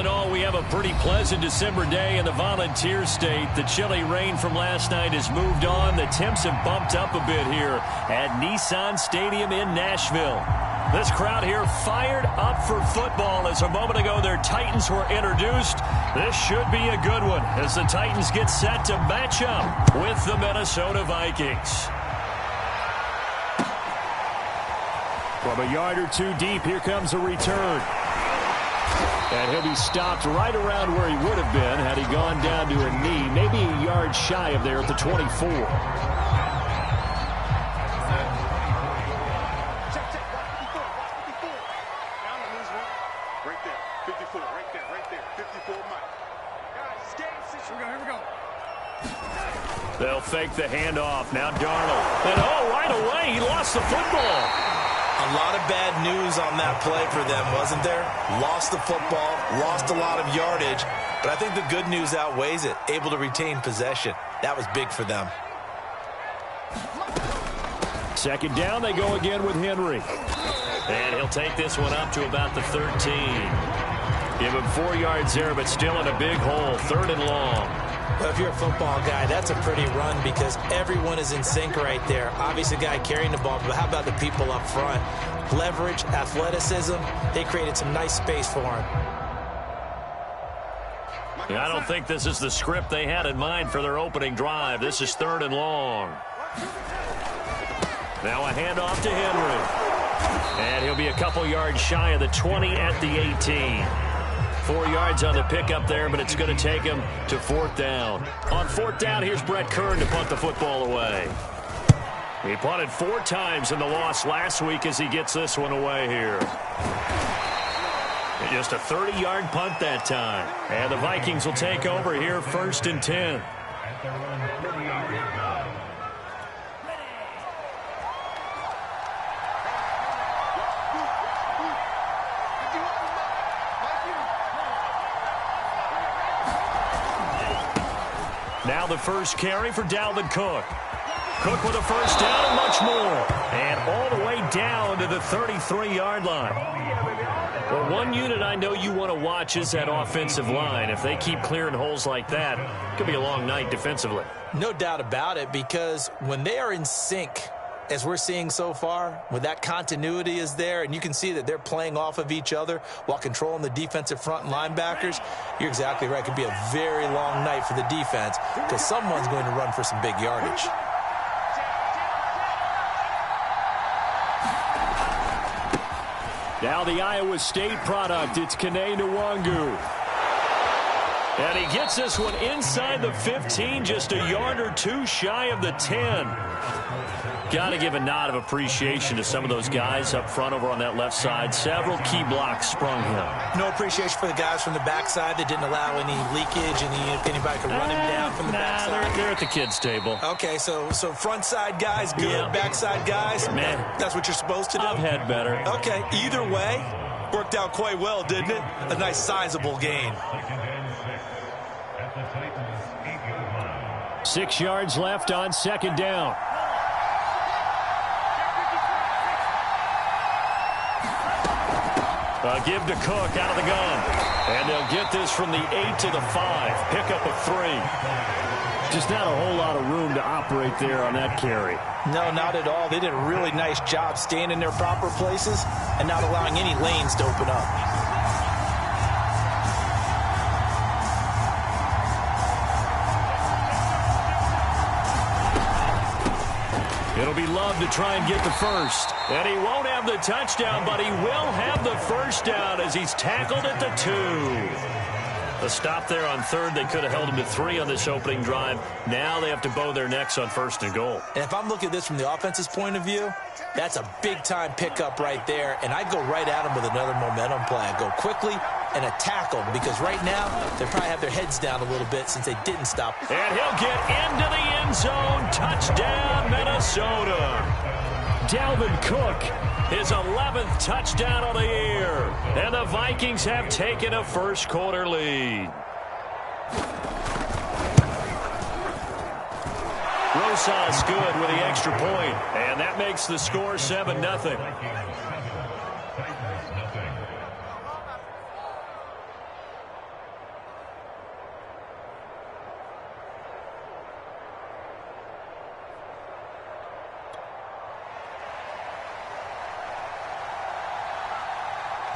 in all, we have a pretty pleasant December day in the Volunteer State. The chilly rain from last night has moved on. The temps have bumped up a bit here at Nissan Stadium in Nashville. This crowd here fired up for football as a moment ago their Titans were introduced. This should be a good one as the Titans get set to match up with the Minnesota Vikings. From a yard or two deep, here comes a return. And he'll be stopped right around where he would have been had he gone down to a knee, maybe a yard shy of there at the 24. They'll fake the handoff. Now Darnold. And right away, he lost the football. A lot of bad news on that play for them, wasn't there? Lost the football, lost a lot of yardage, but I think the good news outweighs it. Able to retain possession. That was big for them. Second down, they go again with Henry. And he'll take this one up to about the 13. Give him 4 yards there, but still in a big hole. 3rd and long. Well, if you're a football guy, that's a pretty run because everyone is in sync right there. Obviously, the guy carrying the ball, but how about the people up front? Leverage, athleticism, they created some nice space for him. I don't think this is the script they had in mind for their opening drive. This is 3rd and long. Now a handoff to Henry. And he'll be a couple yards shy of the 20 at the 18. 4 yards on the pickup there, but it's going to take him to 4th down. On 4th down, here's Brett Kern to punt the football away. He punted 4 times in the loss last week as he gets this one away here. Just a 30-yard punt that time. And the Vikings will take over here 1st and 10. Now the first carry for Dalvin Cook. Cook with a first down and much more. And all the way down to the 33-yard line. Well, one unit I know you want to watch is that offensive line. If they keep clearing holes like that, it could be a long night defensively. No doubt about it, because when they are in sync, as we're seeing so far, when that continuity is there, and you can see that they're playing off of each other while controlling the defensive front and linebackers, you're exactly right. It could be a very long night for the defense because someone's going to run for some big yardage. Now the Iowa State product, it's Kene Nwangu. And he gets this one inside the 15, just a yard or two shy of the 10. Got to give a nod of appreciation to some of those guys up front over on that left side. Several key blocks sprung him. No appreciation for the guys from the backside that didn't allow any leakage, and anybody could run him down from the backside. They're at the kids' table. Okay, so front side guys good, yeah. Backside guys, man, that's what you're supposed to do? I've had better. Okay, either way, worked out quite well, didn't it? A nice sizable gain. 6 yards left on 2nd down. Give to Cook out of the gun. And they'll get this from the 8 to the 5. Pickup of 3. Just not a whole lot of room to operate there on that carry. No, not at all. They did a really nice job staying in their proper places and not allowing any lanes to open up. It'll be Love to try and get the first. And he won't have the touchdown, but he will have the first down as he's tackled at the 2. A stop there on 3rd. They could have held him to 3 on this opening drive. Now they have to bow their necks on 1st and goal. And if I'm looking at this from the offense's point of view, that's a big-time pickup right there. And I'd go right at him with another momentum play. I'd go quickly and attack them because right now they probably have their heads down a little bit since they didn't stop. And he'll get into the end zone. Touchdown, Minnesota. Dalvin Cook, his 11th touchdown of the year. And the Vikings have taken a first-quarter lead. Rosas good with the extra point, and that makes the score 7-0.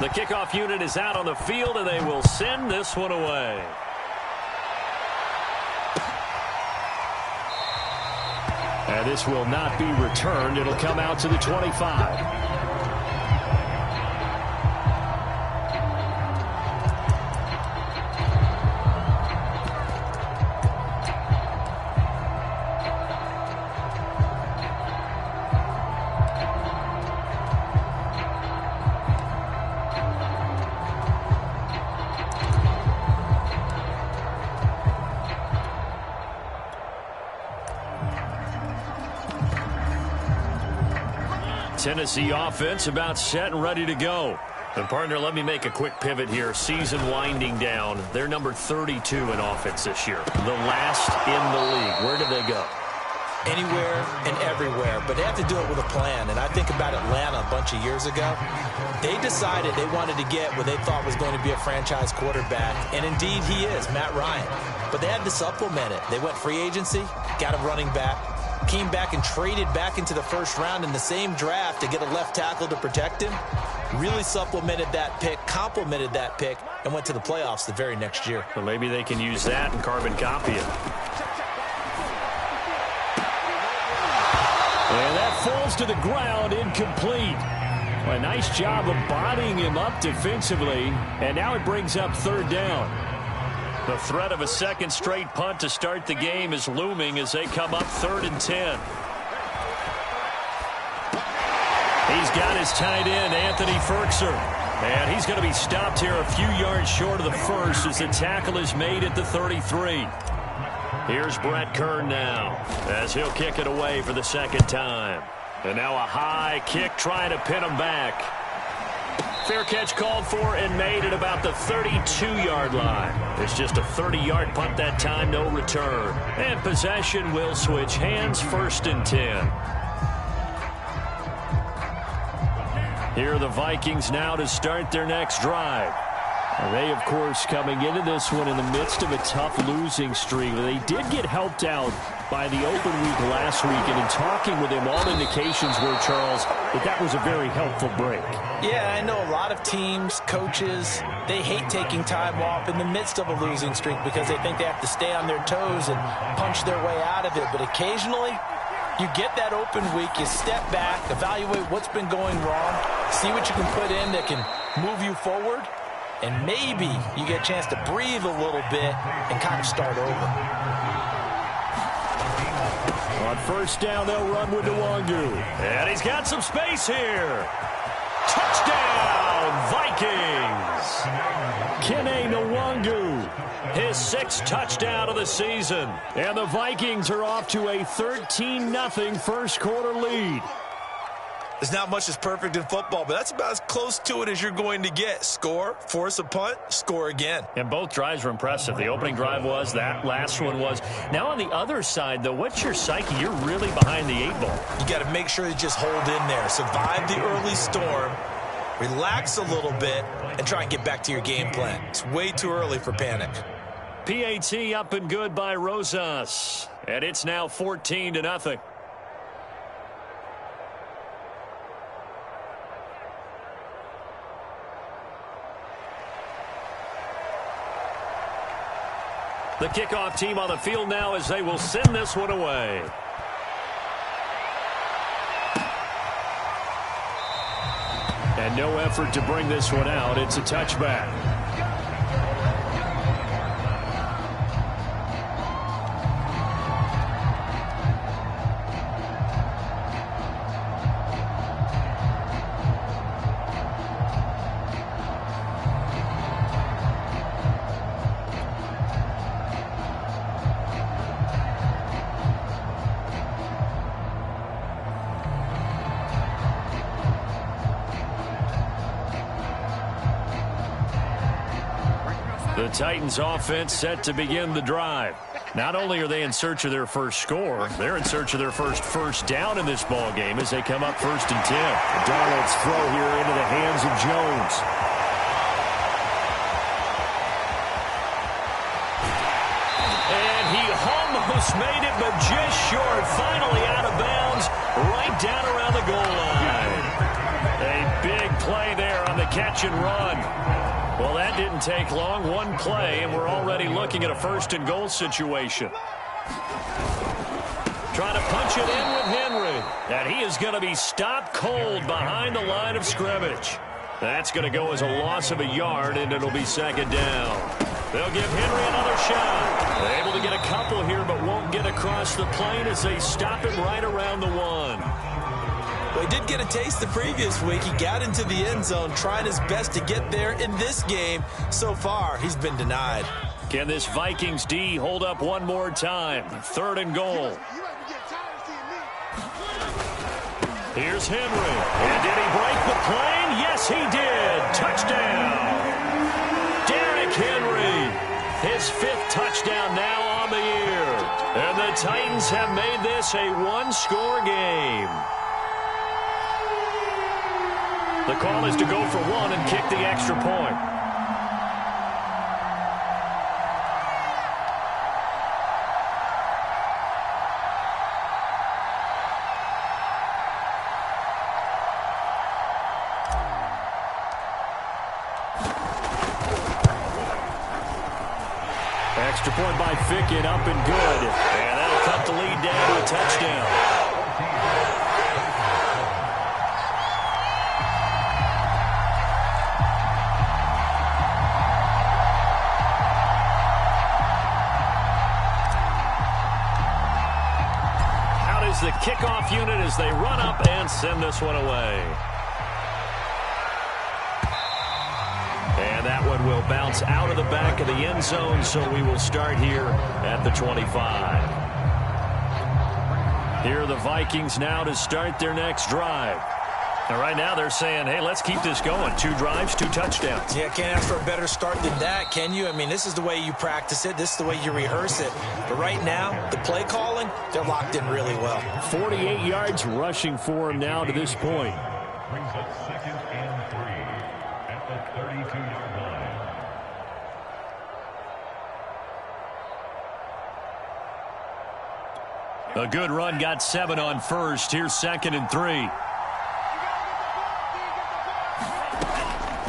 The kickoff unit is out on the field, and they will send this one away. And this will not be returned. It'll come out to the 25. Tennessee offense about set and ready to go. And partner, let me make a quick pivot here. Season winding down. They're number 32 in offense this year. The last in the league. Where do they go? Anywhere and everywhere, but they have to do it with a plan. And I think about Atlanta a bunch of years ago. They decided they wanted to get what they thought was going to be a franchise quarterback, and indeed he is, Matt Ryan. But they had to supplement it. They went free agency, got a running back, came back and traded back into the first round in the same draft to get a left tackle to protect him. Really supplemented that pick, complemented that pick, and went to the playoffs the very next year. Well, maybe they can use that and carbon copy it. And that falls to the ground, incomplete. Well, a nice job of bodying him up defensively, and now it brings up third down. The threat of a second straight punt to start the game is looming as they come up 3rd and 10. He's got his tight end, Anthony Ferkser. And he's going to be stopped here a few yards short of the first as the tackle is made at the 33. Here's Brett Kern now as he'll kick it away for the second time. And now a high kick trying to pin him back. Fair catch called for and made at about the 32-yard line. It's just a 30-yard punt that time, no return. And possession will switch hands, 1st and 10. Here are the Vikings now to start their next drive. And they, of course, coming into this one in the midst of a tough losing streak. They did get helped out by the open week last week, and in talking with him, all indications were, Charles, that was a very helpful break. Yeah, I know a lot of teams, coaches, they hate taking time off in the midst of a losing streak because they think they have to stay on their toes and punch their way out of it. But occasionally, you get that open week, you step back, evaluate what's been going wrong, see what you can put in that can move you forward, and maybe you get a chance to breathe a little bit and kind of start over. On first down, they'll run with Nwangu. And he's got some space here. Touchdown, Vikings! Kene Nwangu, his 6th touchdown of the season. And the Vikings are off to a 13-0 first quarter lead. There's not much that's perfect in football, but that's about as close to it as you're going to get. Score, force a punt, score again. And both drives were impressive. The opening drive was, that last one was. Now on the other side, though, what's your psyche? You're really behind the 8-ball. You got to make sure you just hold in there. Survive the early storm, relax a little bit, and try and get back to your game plan. It's way too early for panic. PAT up and good by Rosas. And it's now 14-0. The kickoff team on the field now as they will send this one away. And no effort to bring this one out. It's a touchback. The Titans offense set to begin the drive. Not only are they in search of their first score, they're in search of their first down in this ball game as they come up 1st and 10. Darnold's throw here into the hands of Jones. And he almost made it, but just short. Finally out of bounds, right down around the goal line. A big play there on the catch and run. Well, that didn't take long. One play, and we're already looking at a first-and-goal situation. Trying to punch it in with Henry. And he is going to be stopped cold behind the line of scrimmage. That's going to go as a loss of a yard, and it'll be second down. They'll give Henry another shot. They're able to get a couple here, but won't get across the plane as they stop him right around the one. Well, he did get a taste the previous week. He got into the end zone trying his best to get there in this game. So far, he's been denied. Can this Vikings D hold up one more time? Third and goal. Here's Henry. And did he break the plane? Yes, he did. Touchdown. Derrick Henry. His 5th touchdown now on the year. And the Titans have made this a one-score game. The call is to go for one and kick the extra point. Extra point by Fickett, up and good. And that'll cut the lead down to a touchdown. The kickoff unit as they run up and send this one away. And that one will bounce out of the back of the end zone, so we will start here at the 25. Here are the Vikings now to start their next drive. And right now they're saying, hey, let's keep this going. 2 drives, 2 touchdowns. Yeah, can't ask for a better start than that, can you? I mean, this is the way you practice it. This is the way you rehearse it. But right now, the play calling, they're locked in really well. 48 yards rushing for him now to this point. Brings up 2nd and 3 at the 32-yard line. A good run, got 7 on first. Here's 2nd and 3.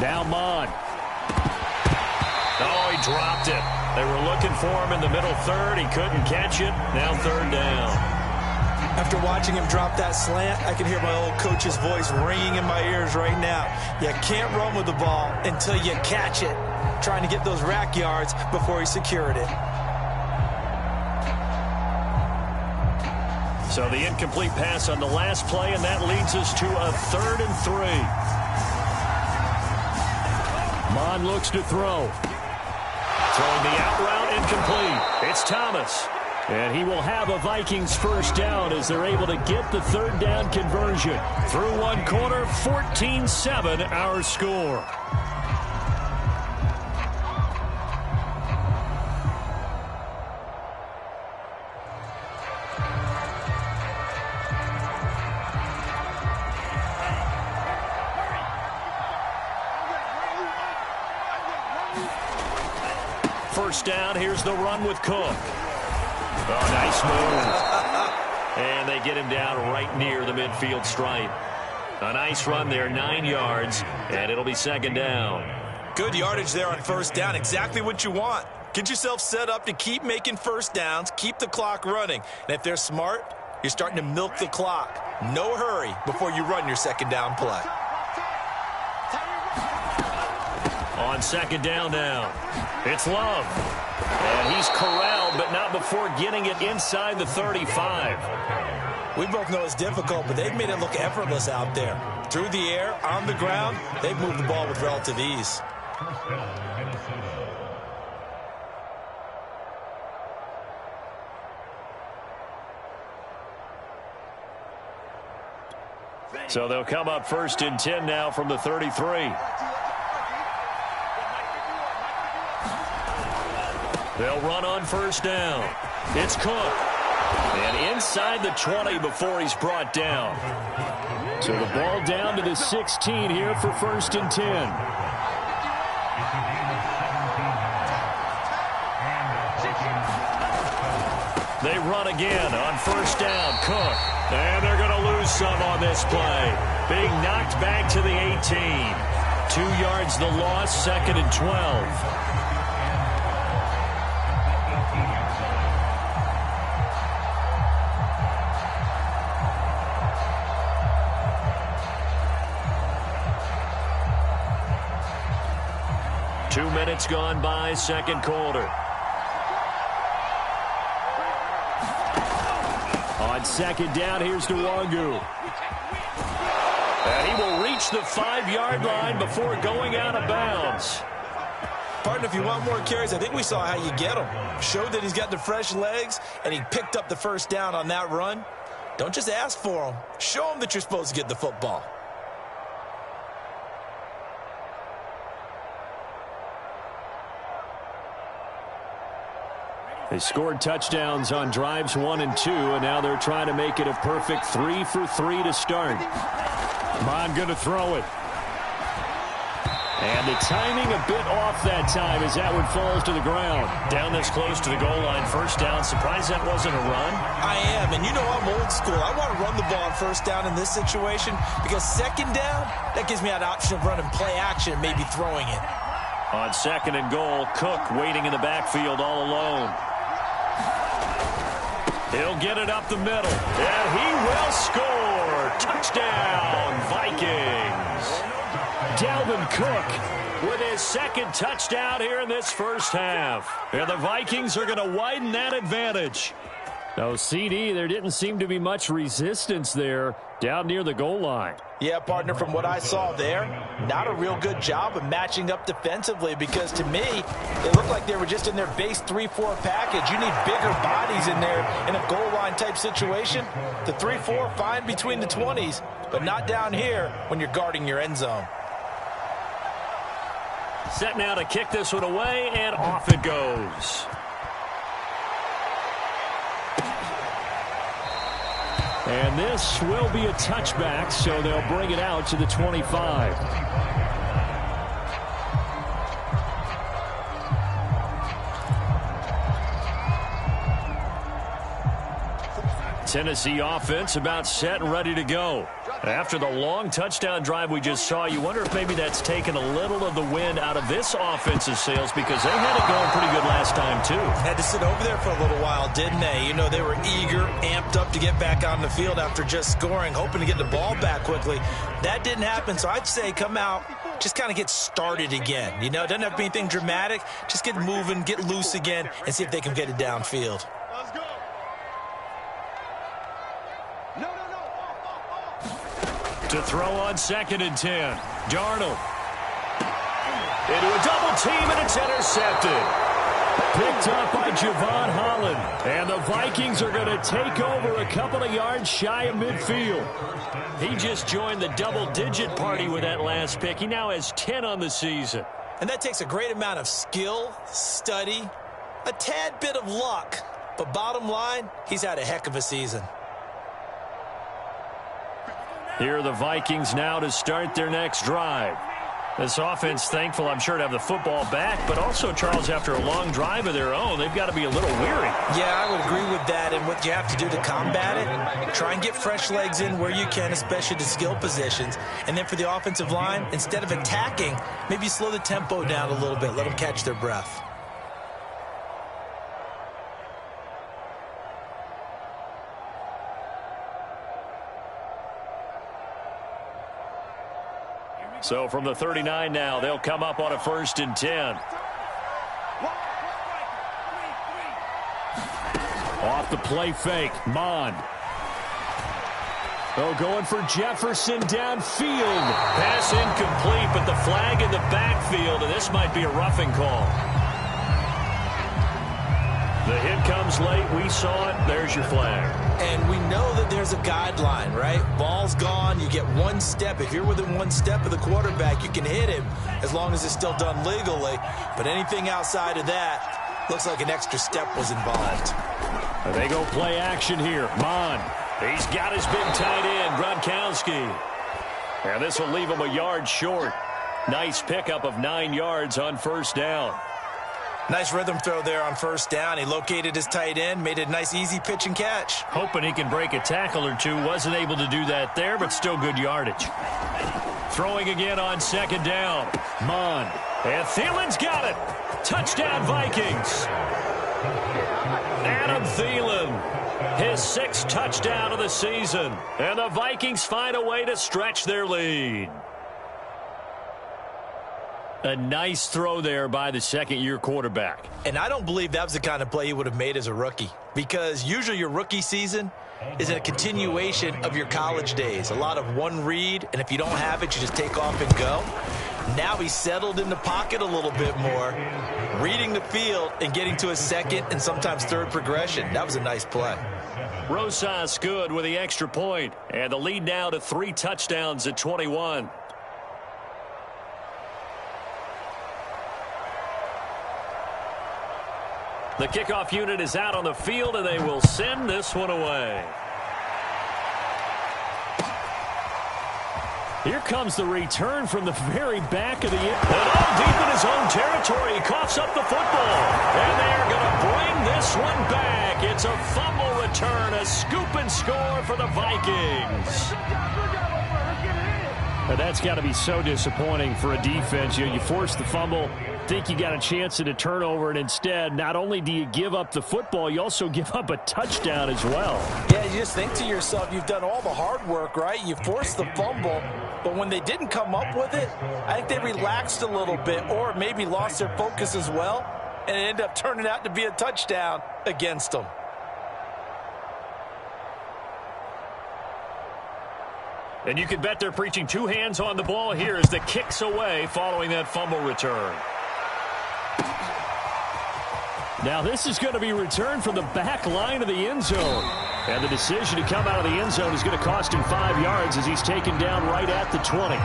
Now Mon. Oh, he dropped it. They were looking for him in the middle third. He couldn't catch it. Now 3rd down. After watching him drop that slant, I can hear my old coach's voice ringing in my ears right now. You can't run with the ball until you catch it. Trying to get those rack yards before he secured it. So the incomplete pass on the last play, and that leads us to a 3rd and 3. Mon looks to throw. Throwing the out route, incomplete. It's Thomas. And he will have a Vikings first down as they're able to get the 3rd down conversion. Through one quarter, 14-7 our score. First down, here's the run with Cook. Oh, nice move. And they get him down right near the midfield stripe. A nice run there, 9 yards, and it'll be 2nd down. Good yardage there on first down, exactly what you want. Get yourself set up to keep making first downs, keep the clock running. And if they're smart, you're starting to milk the clock. No hurry before you run your 2nd down play. On 2nd down now, it's Love. And he's corralled, but not before getting it inside the 35. We both know it's difficult, but they've made it look effortless out there. Through the air, on the ground, they've moved the ball with relative ease. First down, Minnesota. So they'll come up 1st and 10 now from the 33. They'll run on first down. It's Cook. And inside the 20 before he's brought down. So the ball down to the 16 here for 1st and 10. They run again on first down. Cook. And they're going to lose some on this play. Being knocked back to the 18. 2 yards the loss, 2nd and 12. Two minutes gone by, second quarter. On second down, here's Nwangu. And he will reach the 5-yard line before going out of bounds. Partner, if you want more carries, I think we saw how you get him. Showed that he's got the fresh legs, and he picked up the first down on that run. Don't just ask for him. Show him that you're supposed to get the football. They scored touchdowns on drives 1 and 2, and now they're trying to make it a perfect 3 for 3 to start. Mon going to throw it. And the timing a bit off that time as that one falls to the ground. Down this close to the goal line, first down. Surprised that wasn't a run? I am, and you know I'm old school. I want to run the ball on first down in this situation because second down, that gives me that option of running play action and maybe throwing it. On second and goal, Cook waiting in the backfield all alone. He'll get it up the middle, and he will score. Touchdown, Vikings. Dalvin Cook with his second touchdown here in this first half. And the Vikings are going to widen that advantage. No, CD, there didn't seem to be much resistance there down near the goal line. Yeah, partner, from what I saw there, not a real good job of matching up defensively because to me, it looked like they were just in their base 3-4 package. You need bigger bodies in there in a goal line type situation. The 3-4, fine between the 20s, but not down here when you're guarding your end zone. Set now to kick this one away, and off it goes. And this will be a touchback, so they'll bring it out to the 25. Tennessee offense about set and ready to go. After the long touchdown drive we just saw, you wonder if maybe that's taken a little of the wind out of this offensive sails because they had it going pretty good last time too. Had to sit over there for a little while, didn't they? You know, they were eager, amped up to get back on the field after just scoring, hoping to get the ball back quickly. That didn't happen, so I'd say come out, just kind of get started again. You know, it doesn't have to be anything dramatic. Just get moving, get loose again, and see if they can get it downfield. To throw on 2nd and 10. Darnold. Into a double team, and it's intercepted. Picked up by Javon Holland. And the Vikings are going to take over a couple of yards shy of midfield. He just joined the double-digit party with that last pick. He now has 10 on the season. And that takes a great amount of skill, study, a tad bit of luck. But bottom line, he's had a heck of a season. Here are the Vikings now to start their next drive. This offense thankful, I'm sure, to have the football back, but also, Charles, after a long drive of their own, they've got to be a little weary. Yeah, I would agree with that, and what you have to do to combat it, try and get fresh legs in where you can, especially to skill positions. And then for the offensive line, instead of attacking, maybe slow the tempo down a little bit, let them catch their breath. So from the 39 now, they'll come up on a 1st and 10. Off the play fake, Mond. Oh, going for Jefferson downfield. Pass incomplete, but the flag in the backfield, and this might be a roughing call. The hit comes late. We saw it. There's your flag. And we know that there's a guideline, right? Ball's gone. You get one step. If you're within one step of the quarterback, you can hit him as long as it's still done legally. But anything outside of that looks like an extra step was involved. And they go play action here. Mond. He's got his big tight end, Gronkowski. And this will leave him a yard short. Nice pickup of 9 yards on 1st down. Nice rhythm throw there on 1st down. He located his tight end, made it a nice easy pitch and catch. Hoping he can break a tackle or two. Wasn't able to do that there, but still good yardage. Throwing again on second down. Mon. And Thielen's got it. Touchdown, Vikings. Adam Thielen, his 6th touchdown of the season. And the Vikings find a way to stretch their lead. A nice throw there by the second-year quarterback. And I don't believe that was the kind of play he would have made as a rookie, because usually your rookie season is a continuation of your college days. A lot of one read, and if you don't have it, you just take off and go. Now he's settled in the pocket a little bit more, reading the field and getting to a second and sometimes third progression. That was a nice play. Rosas good with the extra point, and the lead now to 3 touchdowns at 21. The kickoff unit is out on the field, and they will send this one away. Here comes the return from the very back of the end. And all deep in his own territory. He coughs up the football. And they're going to bring this one back. It's a fumble return, a scoop and score for the Vikings. Now that's got to be so disappointing for a defense. You force the fumble, think you got a chance at a turnover, and instead, not only do you give up the football, you also give up a touchdown as well. Yeah, you just think to yourself, you've done all the hard work, right? You forced the fumble, but when they didn't come up with it, I think they relaxed a little bit or maybe lost their focus as well, and it ended up turning out to be a touchdown against them. And you can bet they're preaching 2 hands on the ball here as the kick's away following that fumble return. Now this is going to be returned from the back line of the end zone. And the decision to come out of the end zone is going to cost him 5 yards as he's taken down right at the 20.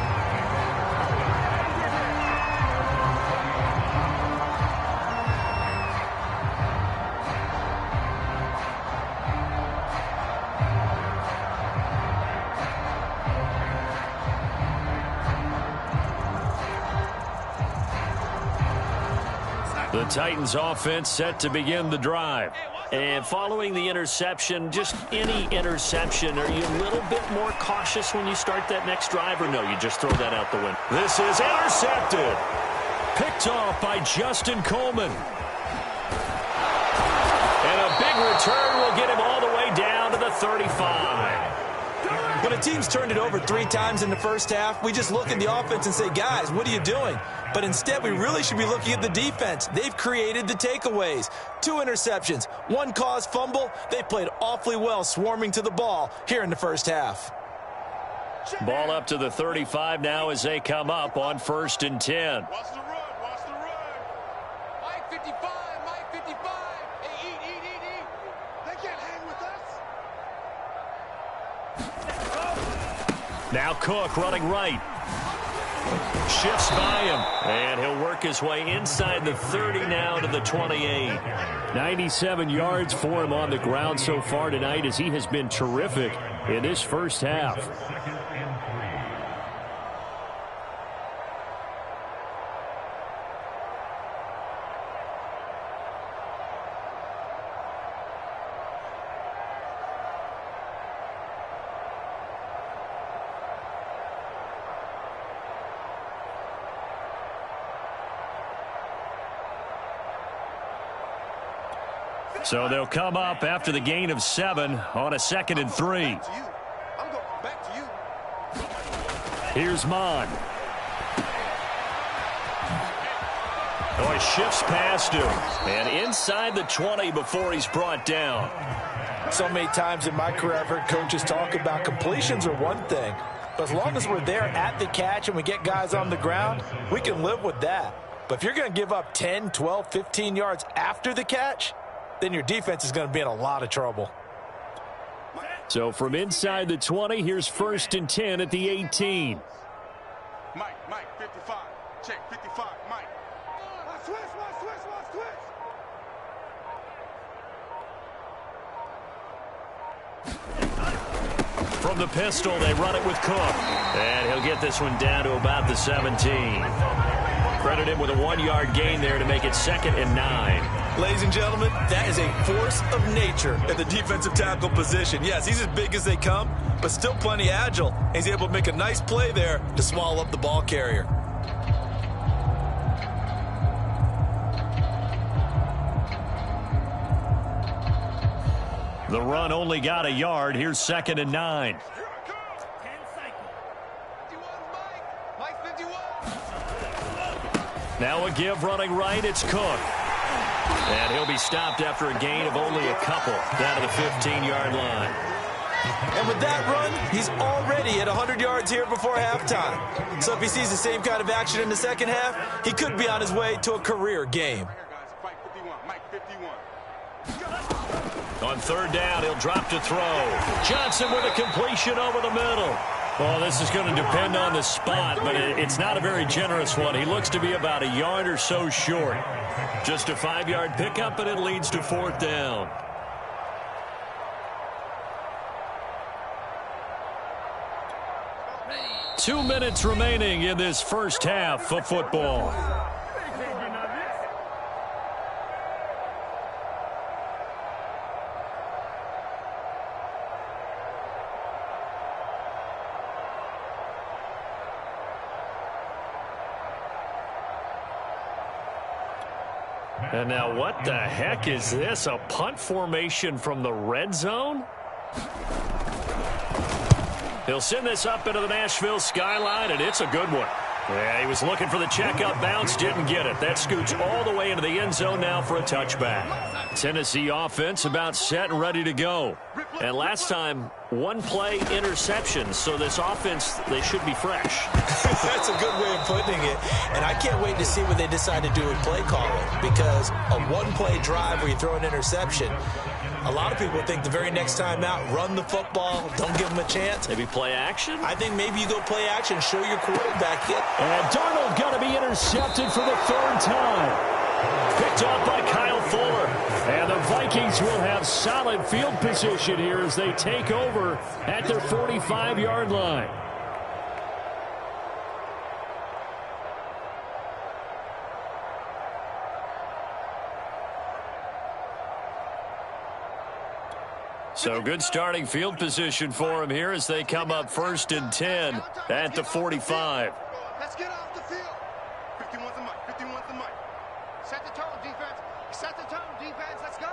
The Titans offense set to begin the drive. And following the interception, just any interception, are you a little bit more cautious when you start that next drive, or no, you just throw that out the window? This is intercepted. Picked off by Justin Coleman. And a big return will get him all the way down to the 35. When a team's turned it over 3 times in the first half, we just look at the offense and say, guys, what are you doing? But instead, we really should be looking at the defense. They've created the takeaways. 2 interceptions, 1 caused fumble. They played awfully well swarming to the ball here in the first half. Ball up to the 35 now as they come up on 1st and 10. Watch the run, watch the run. Mike 55, Mike 55. Hey, eat. They can't hang with us. Now Cook running right. Shifts by him, and he'll work his way inside the 30 now to the 28. 97 yards for him on the ground so far tonight as he has been terrific in this first half. So they'll come up after the gain of 7 on a 2nd and 3. I'm going back to you. Here's Mon. Oh, he shifts past him. And inside the 20 before he's brought down. So many times in my career, I've heard coaches talk about completions are one thing. But as long as we're there at the catch and we get guys on the ground, we can live with that. But if you're going to give up 10, 12, 15 yards after the catch, then your defense is going to be in a lot of trouble. So from inside the 20, here's 1st and 10 at the 18. Mike, 55. Check, 55, Mike. Switch. From the pistol, they run it with Cook. And he'll get this one down to about the 17. Credit him with a 1-yard gain there to make it 2nd and 9. Ladies and gentlemen, that is a force of nature at the defensive tackle position. Yes, he's as big as they come, but still plenty agile. He's able to make a nice play there to swallow up the ball carrier. The run only got a yard. Here's 2nd and 9. Now a give running right. It's Cook. And he'll be stopped after a gain of only a couple down to the 15-yard line. And with that run, he's already at 100 yards here before halftime. So if he sees the same kind of action in the second half, he could be on his way to a career game. On 3rd down, he'll drop to throw. Johnson with a completion over the middle. Well, this is going to depend on the spot, but it's not a very generous one. He looks to be about a yard or so short. Just a 5-yard pickup, and it leads to 4th down. Two minutes remaining in this first half of football. And now what the heck is this? A punt formation from the red zone? He'll send this up into the Nashville skyline, and it's a good one. Yeah, he was looking for the checkup bounce, didn't get it. That scoots all the way into the end zone now for a touchback. Tennessee offense about set and ready to go. And last time, one play interception, so this offense, they should be fresh. That's a good way of putting it. And I can't wait to see what they decide to do with play calling, because a one-play drive where you throw an interception, a lot of people think the very next time out, run the football, don't give them a chance. Maybe play action? I think maybe you go play action, show your quarterback it. And Darnold going to be intercepted for the 3rd time. Picked off by Kyle Fuller. And the Vikings will have solid field position here as they take over at their 45-yard line. So good starting field position for him here as they come up 1st and 10 at the 45. Let's get off the field. 51's the mic. 51's the mic. Set the tone, defense. Set the tone, defense. Let's go.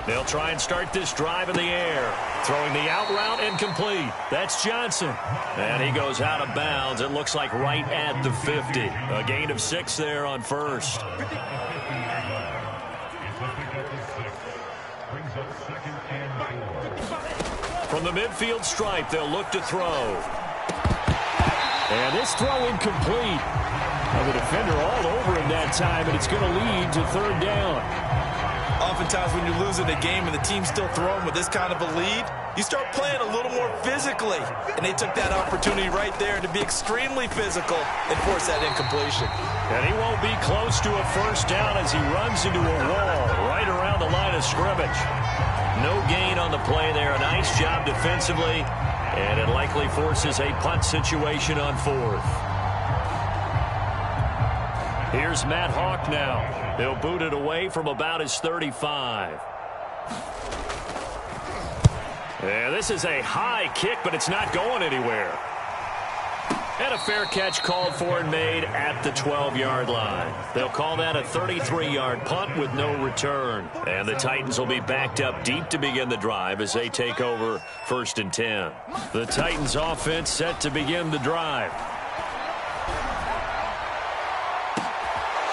They'll try and start this drive in the air. Throwing the out route incomplete. That's Johnson. And he goes out of bounds. It looks like right at the 50. A gain of 6 there on 1st. From the midfield stripe, they'll look to throw. And this throw incomplete. And the defender all over him that time, and it's going to lead to 3rd down. Oftentimes when you're losing a game and the team's still throwing with this kind of a lead, you start playing a little more physically. And they took that opportunity right there to be extremely physical and force that incompletion. And he won't be close to a 1st down as he runs into a wall right around the line of scrimmage. No gain on the play there. A nice job defensively. And it likely forces a punt situation on 4th. Here's Matt Hawk now. He'll boot it away from about his 35. Yeah, this is a high kick, but it's not going anywhere. And a fair catch called for and made at the 12-yard line. They'll call that a 33-yard punt with no return. And the Titans will be backed up deep to begin the drive as they take over 1st and 10. The Titans offense set to begin the drive.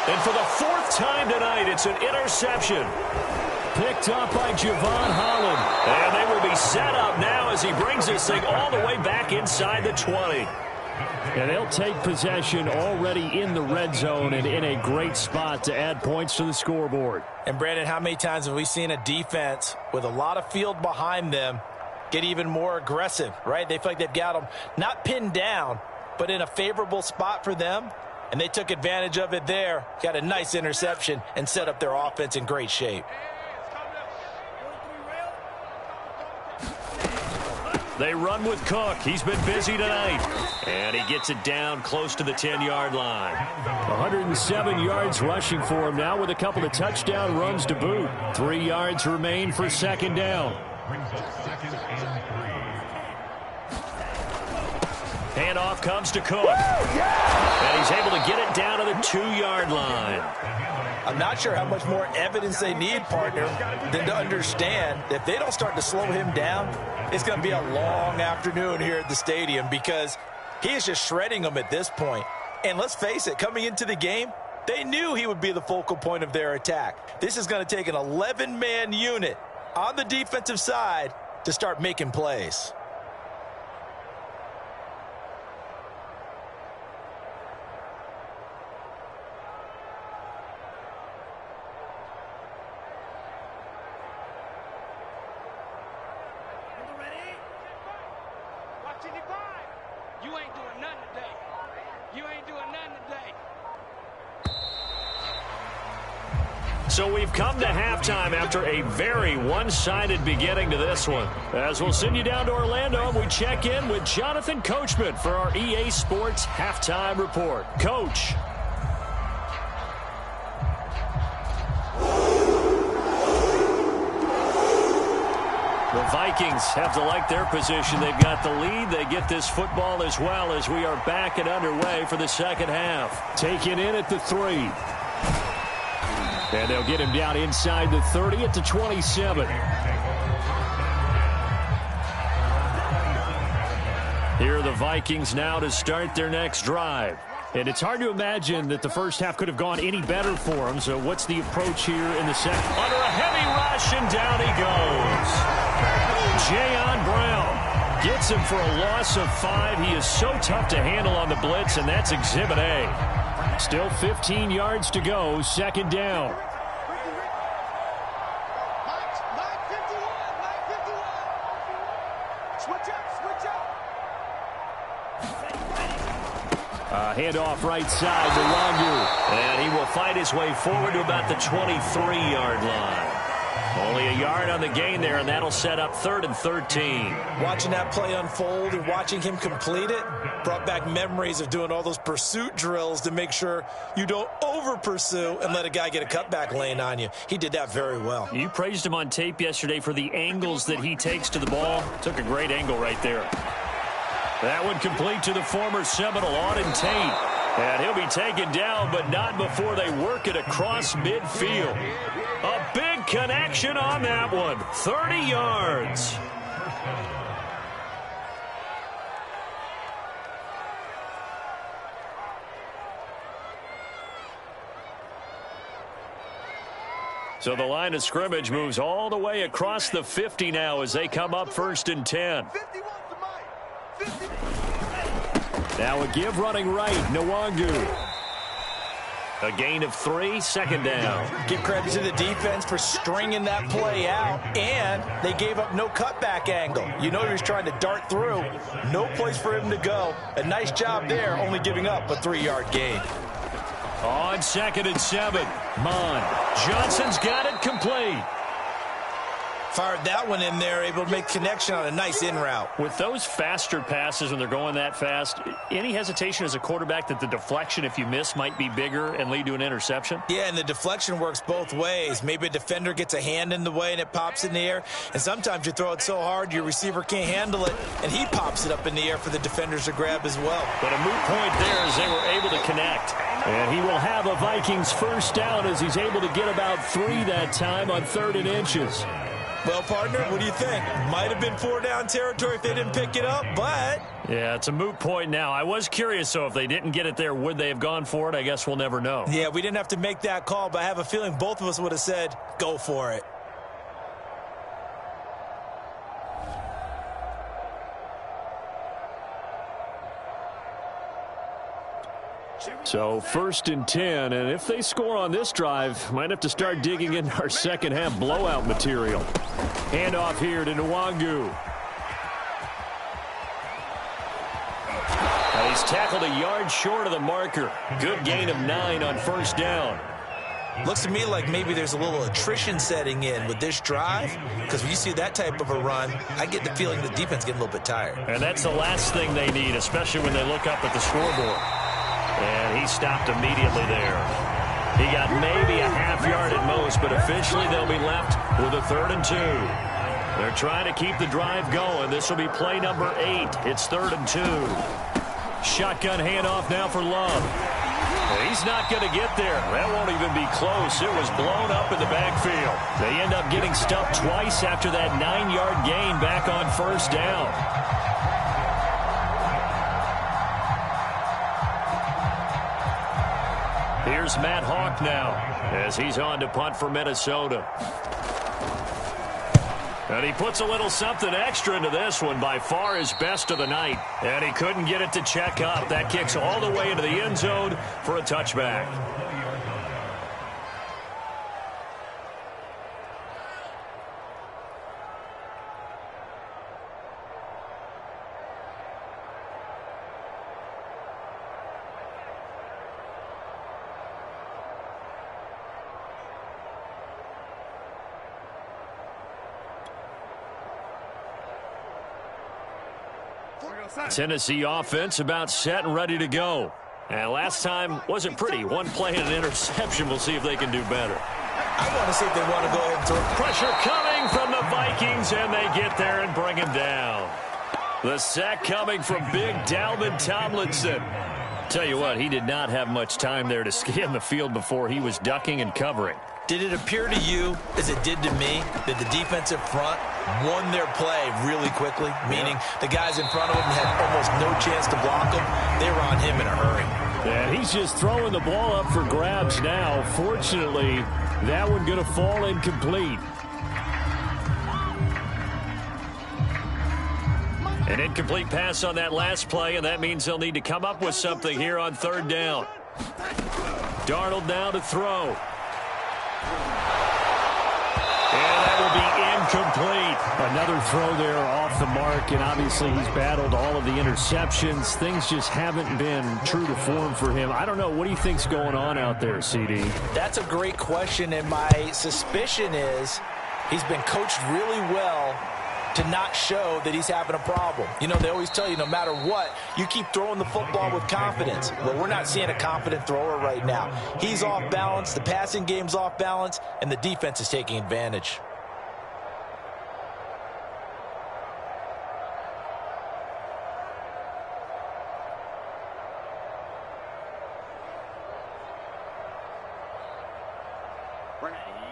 And for the 4th time tonight, it's an interception. Picked up by Javon Holland. And they will be set up now as he brings this thing all the way back inside the 20. And they'll take possession already in the red zone and in a great spot to add points to the scoreboard. And, Brandon, how many times have we seen a defense with a lot of field behind them get even more aggressive, right? They feel like they've got them not pinned down, but in a favorable spot for them. And they took advantage of it there, got a nice interception, and set up their offense in great shape. They run with Cook. He's been busy tonight. And he gets it down close to the 10-yard line. 107 yards rushing for him now with a couple of touchdown runs to boot. 3 yards remain for second down. Handoff comes to Cook. And he's able to get it down to the 2-yard line. I'm not sure how much more evidence they need, partner, than to understand that if they don't start to slow him down, it's going to be a long afternoon here at the stadium because he is just shredding them at this point. And let's face it, coming into the game, they knew he would be the focal point of their attack. This is going to take an 11-man unit on the defensive side to start making plays. You ain't doing nothing today. You ain't doing nothing today. So we've come to halftime after a very one-sided beginning to this one. As we'll send you down to Orlando, and we check in with Jonathan Coachman for our EA Sports Halftime Report. Coach. The Vikings have to like their position. They've got the lead. They get this football as well as we are back and underway for the second half. Taken in at the 3. And they'll get him down inside the 30 at the 27. Here are the Vikings now to start their next drive. And it's hard to imagine that the first half could have gone any better for them. So what's the approach here in the second? Under a heavy rush, and down he goes. Jayon Brown gets him for a loss of 5. He is so tough to handle on the blitz, and that's Exhibit A. Still 15 yards to go, second down. Handoff right side to Wangu. And he will fight his way forward to about the 23-yard line. Only a yard on the gain there, and that'll set up 3rd and 13. Watching that play unfold and watching him complete it brought back memories of doing all those pursuit drills to make sure you don't over-pursue and let a guy get a cutback lane on you. He did that very well. You praised him on tape yesterday for the angles that he takes to the ball. Took a great angle right there. That one complete to the former Seminole, Auden Tate. And he'll be taken down, but not before they work it across midfield. A big connection on that one. 30 yards. So the line of scrimmage moves all the way across the 50 now as they come up 1st and 10. Now a give running right, Nwangu. A gain of 3, second down. Give credit to the defense for stringing that play out, and they gave up no cutback angle. You know he was trying to dart through. No place for him to go. A nice job there, only giving up a 3-yard gain. On 2nd and 7, Johnson's got it complete. Fired that one in there, able to make connection on a nice in route. With those faster passes when they're going that fast, any hesitation as a quarterback that the deflection, if you miss, might be bigger and lead to an interception? Yeah, and the deflection works both ways. Maybe a defender gets a hand in the way and it pops in the air, and sometimes you throw it so hard your receiver can't handle it, and he pops it up in the air for the defenders to grab as well. But a moot point there as they were able to connect. And he will have a Vikings first down as he's able to get about 3 that time on 3rd and inches. Well, partner, what do you think? Might have been 4-down territory if they didn't pick it up, but... Yeah, it's a moot point now. I was curious, so if they didn't get it there, would they have gone for it? I guess we'll never know. Yeah, we didn't have to make that call, but I have a feeling both of us would have said, go for it. So 1st and 10, and if they score on this drive, might have to start digging in our second half blowout material. Handoff here to Nwangu. He's tackled a yard short of the marker. Good gain of 9 on 1st down. Looks to me like maybe there's a little attrition setting in with this drive, because when you see that type of a run, I get the feeling the defense getting a little bit tired. And that's the last thing they need, especially when they look up at the scoreboard. And he stopped immediately there. He got maybe a half yard at most, but officially they'll be left with a 3rd and 2. They're trying to keep the drive going. This will be play number 8. It's 3rd and 2. Shotgun handoff now for Love. He's not going to get there. That won't even be close. It was blown up in the backfield. They end up getting stuffed twice after that 9-yard gain back on 1st down. Here's Matt Hawk now as he's on to punt for Minnesota. And he puts a little something extra into this one, by far his best of the night. And he couldn't get it to check up. That kicks all the way into the end zone for a touchback. Tennessee offense about set and ready to go. And last time wasn't pretty. One play and an interception. We'll see if they can do better. I want to see if they want to go ahead and throw. Pressure coming from the Vikings, and they get there and bring him down. The sack coming from big Dalvin Tomlinson. Tell you what, he did not have much time there to scan the field before he was ducking and covering. Did it appear to you, as it did to me, that the defensive front won their play really quickly? Meaning the guys in front of him had almost no chance to block him. They were on him in a hurry. And he's just throwing the ball up for grabs now. Fortunately, that one going to fall incomplete. An incomplete pass on that last play, and that means they'll need to come up with something here on 3rd down. Darnold now to throw. And that will be incomplete. Another throw there off the mark, and obviously he's battled all of the interceptions. Things just haven't been true to form for him. I don't know. What do you think's going on out there, CD? That's a great question, and my suspicion is he's been coached really well to not show that he's having a problem. You know, they always tell you no matter what, you keep throwing the football with confidence. Well, we're not seeing a confident thrower right now. He's off balance, the passing game's off balance, and the defense is taking advantage.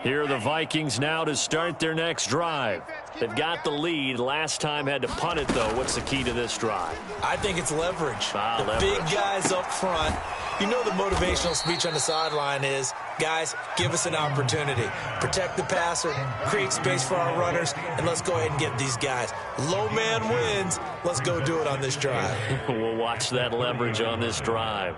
Here are the Vikings now to start their next drive. They've got the lead. Last time had to punt it, though. What's the key to this drive? I think it's leverage. Leverage. Big guys up front. You know the motivational speech on the sideline is, guys, give us an opportunity. Protect the passer, create space for our runners, and let's go ahead and get these guys. Low man wins. Let's go do it on this drive. We'll watch that leverage on this drive.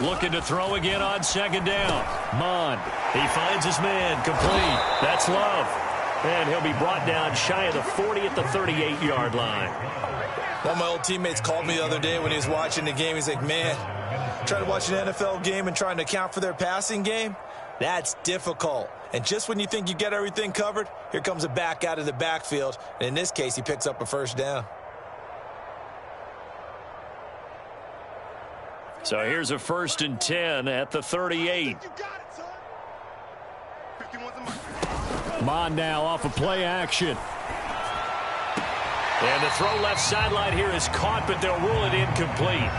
Looking to throw again on 2nd down. Mond. He finds his man. Complete. That's Love. And he'll be brought down shy of the 40 at the 38-yard line. One of my old teammates called me the other day when he was watching the game. He's like, man, trying to watch an NFL game and trying to account for their passing game? That's difficult. And just when you think you get everything covered, here comes a back out of the backfield. And in this case, he picks up a 1st down. So here's a 1st and 10 at the 38. Mond now off of play action. And the throw left sideline here is caught, but they'll rule it incomplete.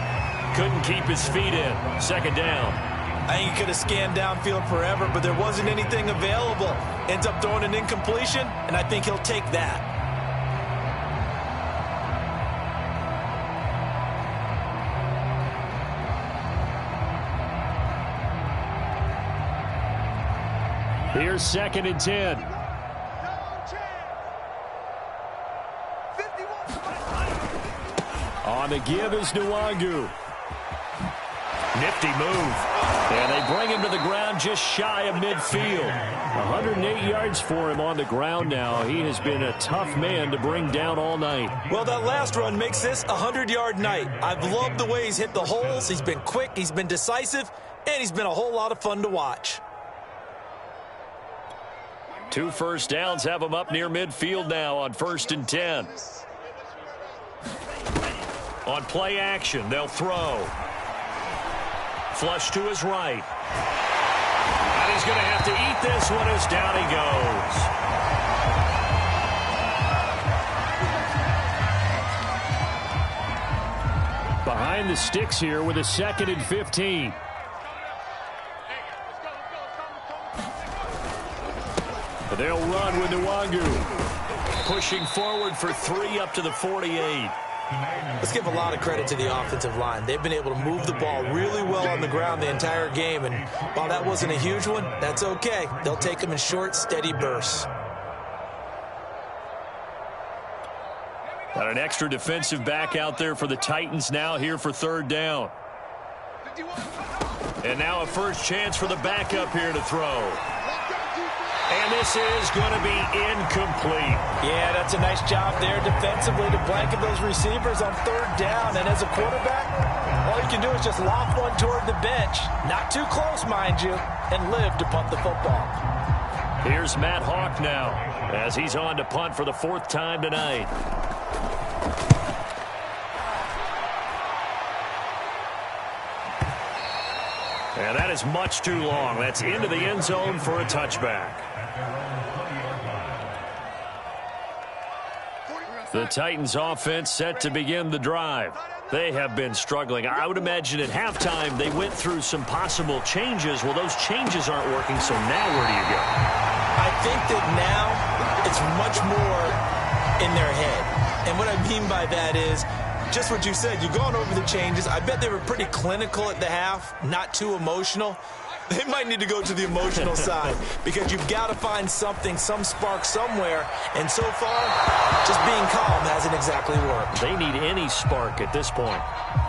Couldn't keep his feet in. 2nd down. I think he could have scanned downfield forever, but there wasn't anything available. Ends up throwing an incompletion, and I think he'll take that. Here's 2nd and 10. On the give is Nwangu. Nifty move. And they bring him to the ground just shy of midfield. 108 yards for him on the ground now. He has been a tough man to bring down all night. Well, that last run makes this a 100-yard night. I've loved the way he's hit the holes. He's been quick, he's been decisive, and he's been a whole lot of fun to watch. 2 first downs have him up near midfield now on 1st and 10. On play action, they'll throw. Flush to his right. And he's going to have to eat this one as down he goes. Behind the sticks here with a 2nd and 15. But they'll run with Nwangu. Pushing forward for 3 up to the 48. Let's give a lot of credit to the offensive line. They've been able to move the ball really well on the ground the entire game. And while that wasn't a huge one, that's okay. They'll take them in short, steady bursts. Got an extra defensive back out there for the Titans now here for 3rd down. And now a first chance for the backup here to throw. And this is going to be incomplete. Yeah, that's a nice job there defensively to blanket those receivers on 3rd down. And as a quarterback, all you can do is just lob one toward the bench. Not too close, mind you, and live to punt the football. Here's Matt Hawk now as he's on to punt for the 4th time tonight. And that is much too long. That's into the end zone for a touchback. The Titans offense set to begin the drive. They have been struggling. I would imagine at halftime they went through some possible changes. Well, those changes aren't working, so now where do you go? I think that now it's much more in their head. And what I mean by that is just what you said. You've gone over the changes. I bet they were pretty clinical at the half, not too emotional. They might need to go to the emotional side because you've got to find something, some spark somewhere. And so far, just being calm hasn't exactly worked. They need any spark at this point.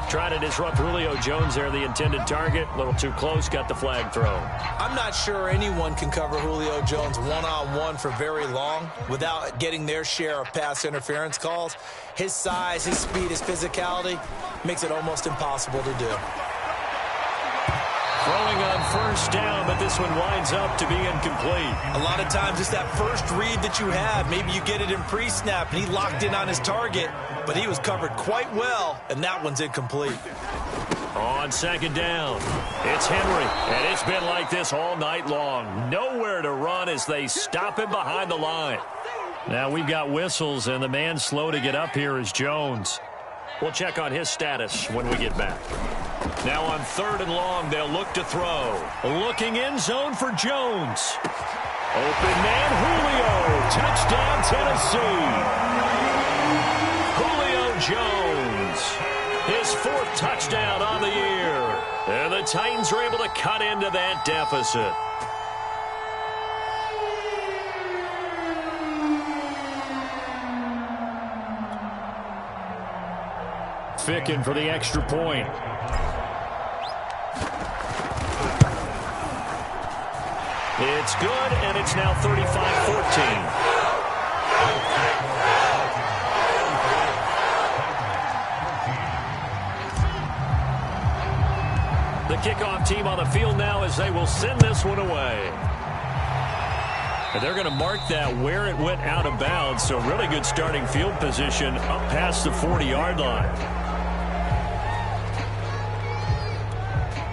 Trying to disrupt Julio Jones there, the intended target. A little too close, got the flag thrown. I'm not sure anyone can cover Julio Jones one-on-one for very long without getting their share of pass interference calls. His size, his speed, his physicality makes it almost impossible to do. Throwing on 1st down, but this one winds up to be incomplete. A lot of times it's that first read that you have. Maybe you get it in pre-snap, and he locked in on his target, but he was covered quite well, and that one's incomplete. On 2nd down, it's Henry, and it's been like this all night long. Nowhere to run as they stop him behind the line. Now we've got whistles, and the man slow to get up here is Jones. We'll check on his status when we get back. Now on 3rd and long, they'll look to throw. Looking end zone for Jones. Open man, Julio. Touchdown, Tennessee. Julio Jones. His 4th touchdown on the year. And the Titans are able to cut into that deficit. Ficken for the extra point. It's good, and it's now 35-14. The kickoff team on the field now as they will send this one away. And they're going to mark that where it went out of bounds, so really good starting field position up past the 40-yard line.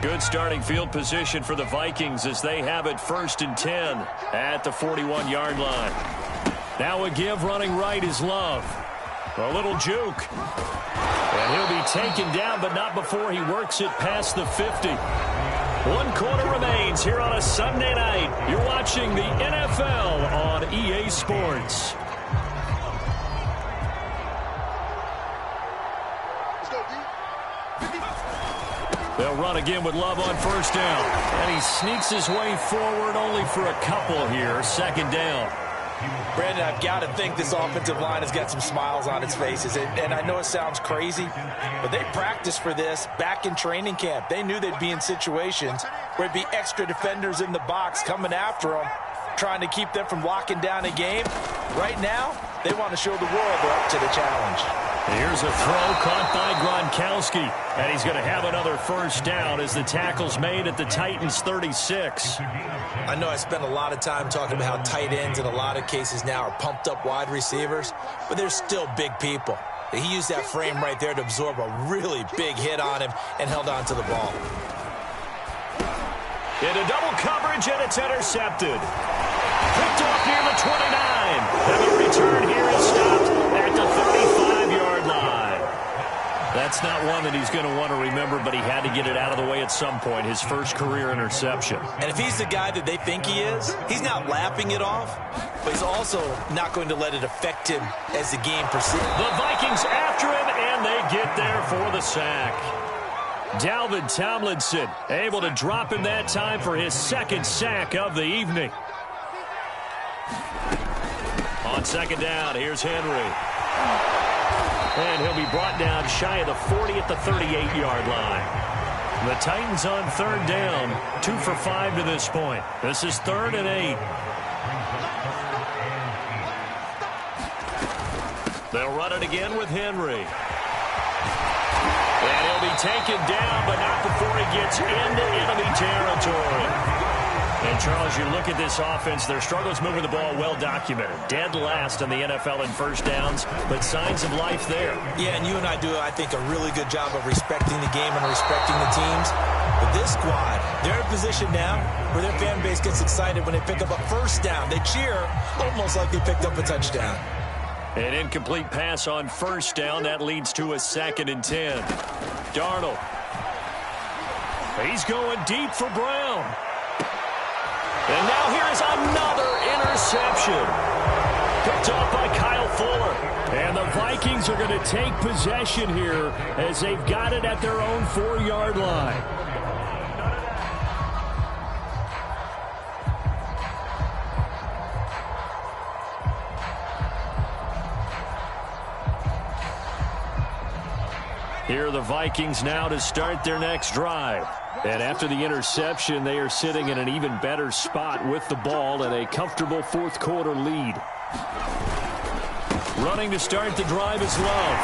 Good starting field position for the Vikings as they have it 1st and 10 at the 41-yard line. Now a give running right is Love. A little juke. And he'll be taken down, but not before he works it past the 50. 1 quarter remains here on a Sunday night. You're watching the NFL on EA Sports. They'll run again with Love on 1st down. And he sneaks his way forward only for a couple here. 2nd down. Brandon, I've got to think this offensive line has got some smiles on its faces. And I know it sounds crazy, but they practiced for this back in training camp. They knew they'd be in situations where it'd be extra defenders in the box coming after them, trying to keep them from locking down a game. Right now, they want to show the world they're up to the challenge. Here's a throw caught by Gronkowski, and he's going to have another first down as the tackle's made at the Titans' 36. I know I spent a lot of time talking about how tight ends in a lot of cases now are pumped up wide receivers, but they're still big people. He used that frame right there to absorb a really big hit on him and held on to the ball. Into double coverage, and it's intercepted. Picked off near the 29. And the return here is stopped at the 35-yard line. That's not one that he's going to want to remember, but he had to get it out of the way at some point, his first career interception. And if he's the guy that they think he is, he's not laughing it off, but he's also not going to let it affect him as the game proceeds. The Vikings after him, and they get there for the sack. Dalvin Tomlinson able to drop him that time for his second sack of the evening. On second down, here's Henry. And he'll be brought down shy of the 40 at the 38-yard line. The Titans on third down, 2 for 5 to this point. This is 3rd and 8. They'll run it again with Henry. And he'll be taken down, but not before he gets into enemy territory. And, Charles, you look at this offense, their struggles moving the ball well documented. Dead last in the NFL in first downs, but signs of life there. Yeah, and you and I do, I think, a really good job of respecting the game and respecting the teams. But this squad, they're in a position now where their fan base gets excited when they pick up a first down. They cheer almost like they picked up a touchdown. An incomplete pass on first down. That leads to a 2nd and 10. Darnold. He's going deep for Brown. And now here is another interception. Picked off by Kyle Fuller. And the Vikings are going to take possession here as they've got it at their own 4-yard line. Here are the Vikings now to start their next drive. And after the interception, they are sitting in an even better spot with the ball and a comfortable fourth-quarter lead. Running to start the drive is Love.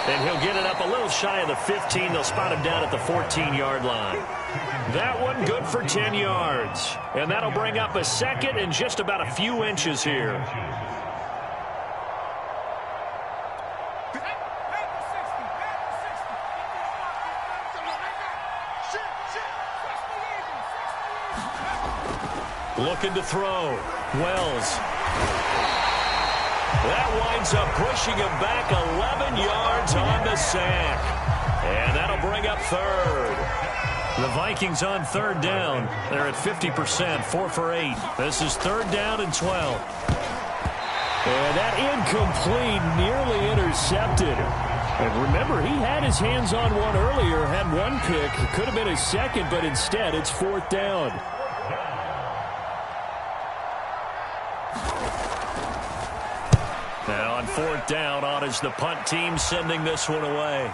And he'll get it up a little shy of the 15. They'll spot him down at the 14-yard line. That one good for 10 yards. And that'll bring up a 2nd and just about a few inches here. Looking to throw. Wells. That winds up pushing him back 11 yards on the sack. And that'll bring up 3rd. The Vikings on 3rd down. They're at 50%, 4 for 8. This is 3rd down and 12. And that incomplete, nearly intercepted. And remember, he had his hands on one earlier, had one pick. It could have been his 2nd, but instead it's 4th down. Now on 4th down, on is the punt team sending this one away.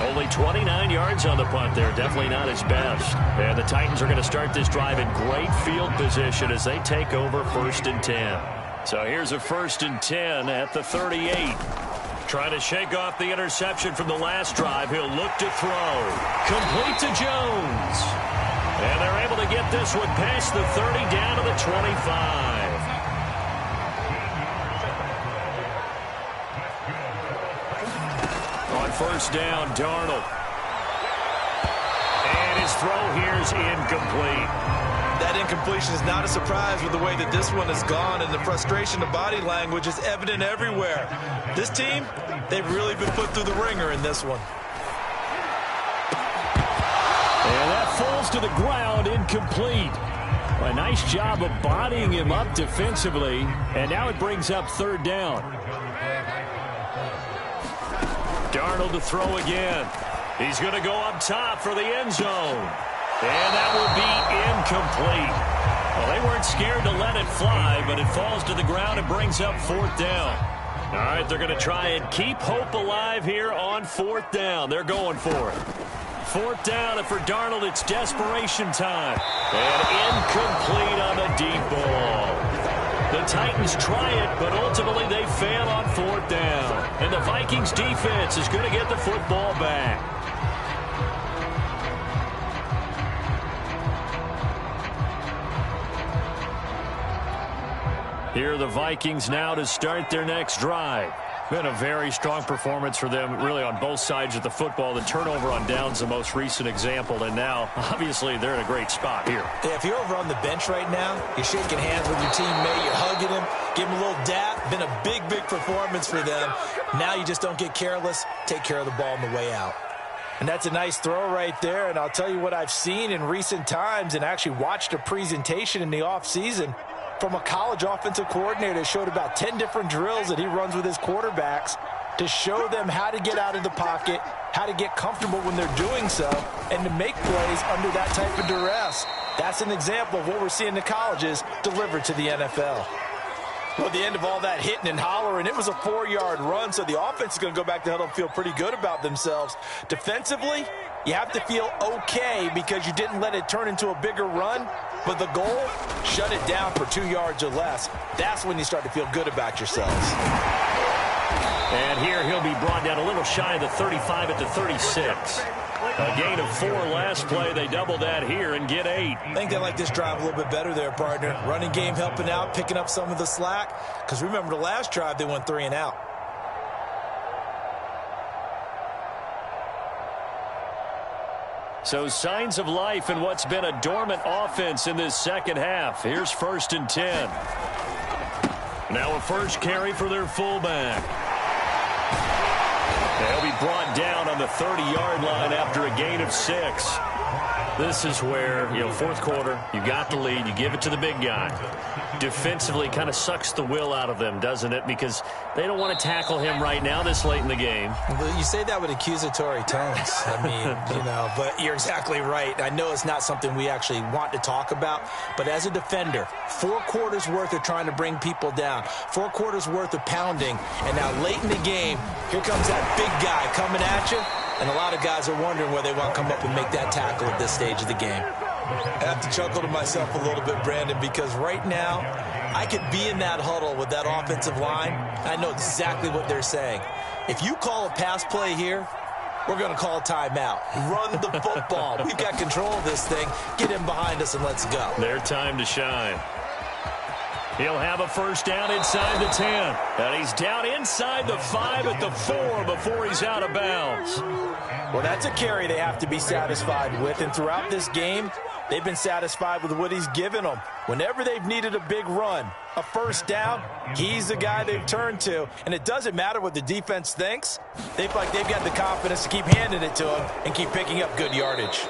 Only 29 yards on the punt there. Definitely not his best. And the Titans are going to start this drive in great field position as they take over 1st and 10. So here's a 1st and 10 at the 38. Trying to shake off the interception from the last drive. He'll look to throw. Complete to Jones. And they're able to get this one past the 30 down to the 25. On 1st down, Darnold. And his throw here is incomplete. That incompletion is not a surprise with the way that this one has gone, and the frustration of body language is evident everywhere. This team, they've really been put through the ringer in this one. And that falls to the ground, incomplete. A nice job of bodying him up defensively, and now it brings up 3rd down. Darnold to throw again. He's going to go up top for the end zone. And that will be incomplete. Well, they weren't scared to let it fly, but it falls to the ground and brings up 4th down. All right, they're going to try and keep hope alive here on 4th down. They're going for it. 4th down, and for Darnold, it's desperation time. And incomplete on the deep ball. The Titans try it, but ultimately they fail on 4th down. And the Vikings defense is going to get the football back. Here are the Vikings now to start their next drive. Been a very strong performance for them, really, on both sides of the football. The turnover on downs, the most recent example, and now, obviously, they're in a great spot here. Yeah, if you're over on the bench right now, you're shaking hands with your teammate, you're hugging him, give him a little dap. Been a big, big performance for them. Now you just don't get careless. Take care of the ball on the way out. And that's a nice throw right there, and I'll tell you what I've seen in recent times and actually watched a presentation in the offseason from a college offensive coordinator that showed about 10 different drills that he runs with his quarterbacks to show them how to get out of the pocket, how to get comfortable when they're doing so, and to make plays under that type of duress. That's an example of what we're seeing in the colleges delivered to the NFL. Well, at the end of all that hitting and hollering, it was a 4-yard run, so the offense is going to go back to huddle and feel pretty good about themselves. Defensively, you have to feel okay because you didn't let it turn into a bigger run, but the goal, shut it down for 2 yards or less. That's when you start to feel good about yourselves. And here he'll be brought down a little shy of the 35 at the 36. A gain of 4 last play. They double that here and get 8. I think they like this drive a little bit better there, partner. Running game helping out, picking up some of the slack. Because remember, the last drive, they went 3 and out. So signs of life in what's been a dormant offense in this second half. Here's 1st and 10. Now a first carry for their fullback. They'll be brought down on the 30-yard line after a gain of 6. This is where, fourth quarter, you got the lead, you give it to the big guy. Defensively kind of sucks the will out of them, doesn't it? Because they don't want to tackle him right now this late in the game. Well, you say that with accusatory tones. I mean, but you're exactly right. I know it's not something we actually want to talk about, but as a defender, 4 quarters worth of trying to bring people down, 4 quarters worth of pounding, and now late in the game, here comes that big guy coming at you, and a lot of guys are wondering whether they want to come up and make that tackle at this stage of the game. I have to chuckle to myself a little bit, Brandon, because right now I could be in that huddle with that offensive line. I know exactly what they're saying. If you call a pass play here, we're going to call a timeout. Run the football. We've got control of this thing. Get him behind us and let's go. Their time to shine. He'll have a first down inside the 10. And he's down inside the 5 at the 4 before he's out of bounds. Well, that's a carry they have to be satisfied with. And throughout this game, they've been satisfied with what he's given them. Whenever they've needed a big run, a first down, he's the guy they've turned to. And it doesn't matter what the defense thinks. They feel like they've got the confidence to keep handing it to him and keep picking up good yardage.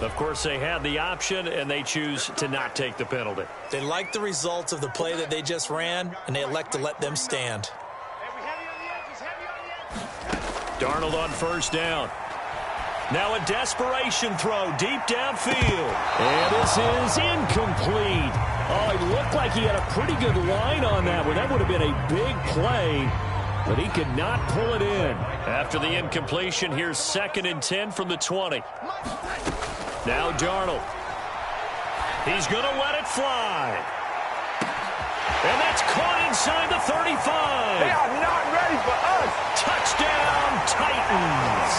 Of course, they had the option, and they choose to not take the penalty. They like the results of the play that they just ran, and they elect to let them stand. Darnold on first down. Now a desperation throw deep downfield. And this is incomplete. Oh, it looked like he had a pretty good line on that one. That would have been a big play, but he could not pull it in. After the incompletion, here's 2nd and 10 from the 20. Now Darnold. He's going to let it fly. And that's caught inside the 35. They are not ready for us. Touchdown, Titans.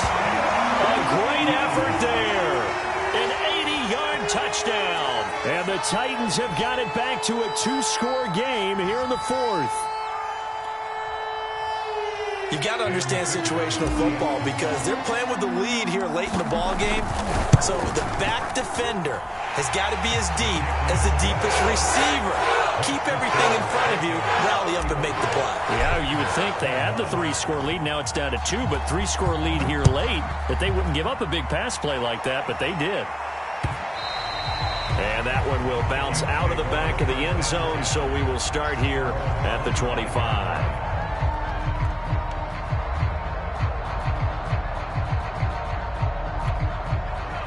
A great effort there. An 80-yard touchdown. And the Titans have got it back to a 2-score game here in the 4th. You got to understand situational football because they're playing with the lead here late in the ball game. So the back defender has got to be as deep as the deepest receiver. Keep everything in front of you, rally up and make the play. Yeah, you would think they had the 3-score lead. Now it's down to 2, but 3-score lead here late, that they wouldn't give up a big pass play like that, but they did. And that one will bounce out of the back of the end zone, so we will start here at the 25.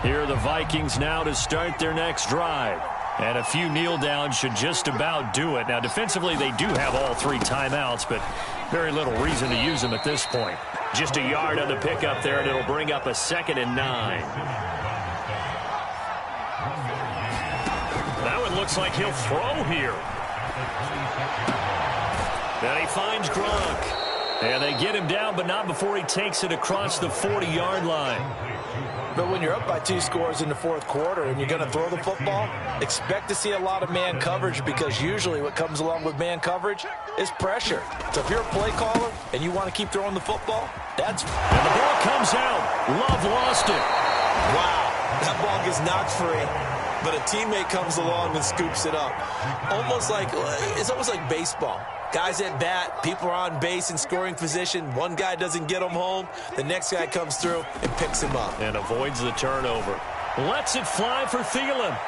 Here are the Vikings now to start their next drive. And a few kneel downs should just about do it. Now, defensively, they do have all 3 timeouts, but very little reason to use them at this point. Just a yard on the pickup there, and it'll bring up a 2nd and 9. Now it looks like he'll throw here. And he finds Gronk. And they get him down, but not before he takes it across the 40-yard line. But when you're up by 2 scores in the 4th quarter and you're going to throw the football, expect to see a lot of man coverage, because usually what comes along with man coverage is pressure. So if you're a play caller and you want to keep throwing the football, that's... And the ball comes out. Love lost it. Wow, that ball gets knocked free, but a teammate comes along and scoops it up. It's almost like baseball. Guys at bat, people are on base in scoring position. One guy doesn't get him home. The next guy comes through and picks him up. And avoids the turnover. Lets it fly for Thielen.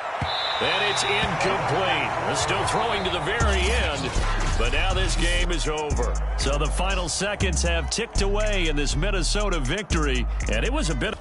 And it's incomplete. They're still throwing to the very end. But now this game is over. So the final seconds have ticked away in this Minnesota victory. And it was a bit...